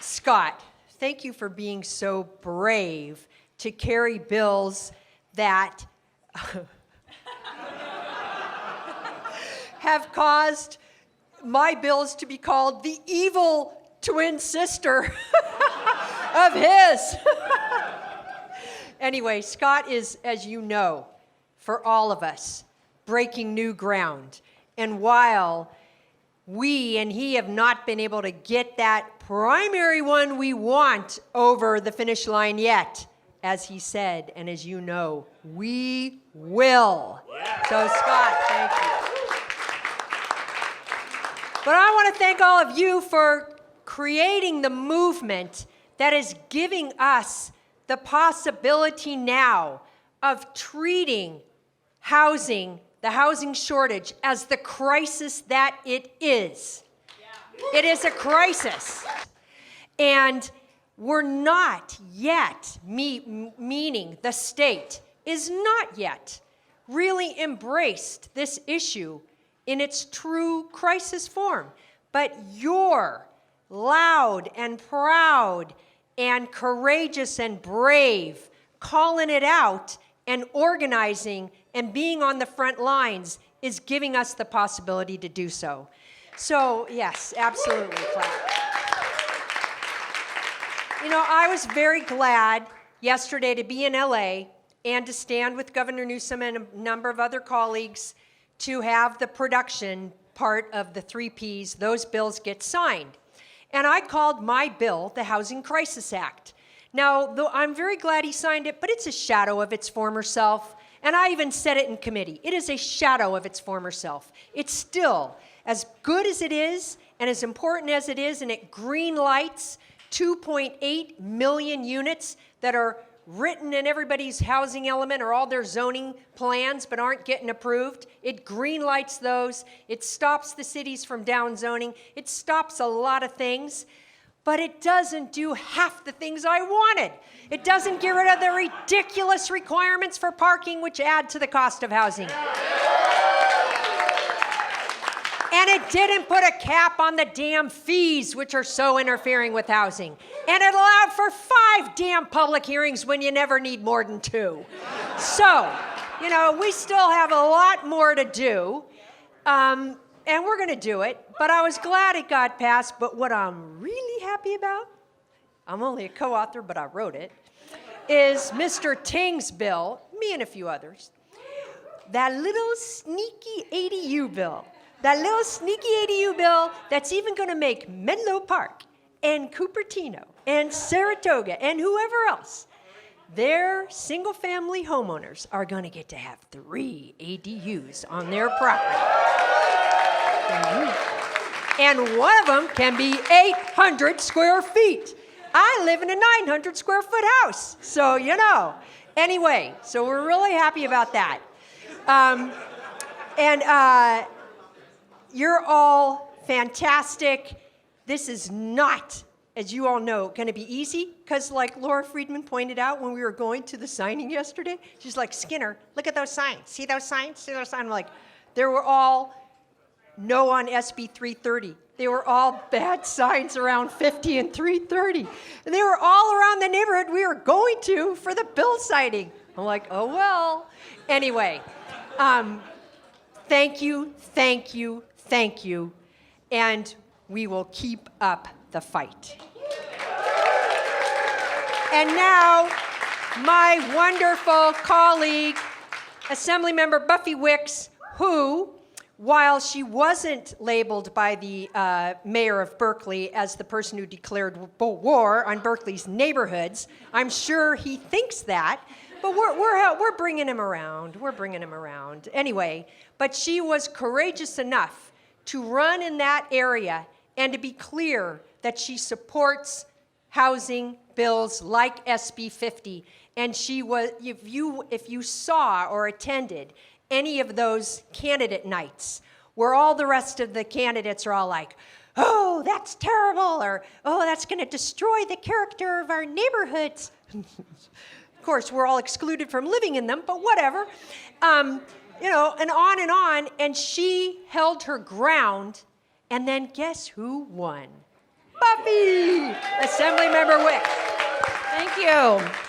Scott, thank you for being so brave to carry bills that have caused my bills to be called the evil twin sister of his. Anyway, Scott is, as you know, for all of us, breaking new ground. And while we and he have not been able to get that primary one we want over the finish line yet, as he said, and as you know, we will. Yeah. So Scott, thank you. But I want to thank all of you for creating the movement that is giving us the possibility now of treating housing, the housing shortage, as the crisis that it is. Yeah. It is a crisis. And we're not yet, meaning the state is not yet really embraced this issue in its true crisis form. But you're loud and proud and courageous and brave, calling it out and organizing and being on the front lines is giving us the possibility to do so. So, yes, absolutely, clap. You know, I was very glad yesterday to be in LA and to stand with Governor Newsom and a number of other colleagues to have the production part of the 3 Ps, those bills get signed. And I called my bill the Housing Crisis Act. Now, though I'm very glad he signed it, but it's a shadow of its former self. And I even said it in committee. It is a shadow of its former self. It's still as good as it is and as important as it is, and it green lights 2.8 million units that are written in everybody's housing element or all their zoning plans but aren't getting approved. It green lights those. It stops the cities from downzoning. It stops a lot of things, but it doesn't do half the things I wanted. It doesn't get rid of the ridiculous requirements for parking, which add to the cost of housing. And it didn't put a cap on the damn fees, which are so interfering with housing. And it allowed for 5 damn public hearings when you never need more than 2. So, you know, we still have a lot more to do, and we're going to do it. But I was glad it got passed. But what I'm really happy about, I'm only a co-author, but I wrote it, is Mr. Ting's bill, me and a few others, that little sneaky ADU bill. That little sneaky ADU bill that's even going to make Menlo Park and Cupertino and Saratoga and whoever else, their single-family homeowners are going to get to have 3 ADUs on their property. And one of them can be 800 square feet. I live in a 900 square foot house, so you know. Anyway, so we're really happy about that. You're all fantastic. This is not, as you all know, going to be easy, because like Laura Friedman pointed out when we were going to the signing yesterday, she's like, Skinner, look at those signs. See those signs? See those signs? I'm like, they were all no on SB 330. They were all bad signs around 50 and 330. And they were all around the neighborhood we were going to for the bill signing. I'm like, oh, well. Anyway, thank you, thank you, thank you, and we will keep up the fight. And now, my wonderful colleague, Assemblymember Buffy Wicks, who, while she wasn't labeled by the mayor of Berkeley as the person who declared war on Berkeley's neighborhoods, I'm sure he thinks that, but we're bringing him around. We're bringing him around. Anyway, but she was courageous enough to run in that area and to be clear that she supports housing bills like SB 50. And she was, if you saw or attended any of those candidate nights where all the rest of the candidates are all like, oh, that's terrible, or oh, that's going to destroy the character of our neighborhoods. Of course, we're all excluded from living in them, but whatever. You know, and on, and she held her ground, and then guess who won? Buffy. Assemblymember Wick. Thank you.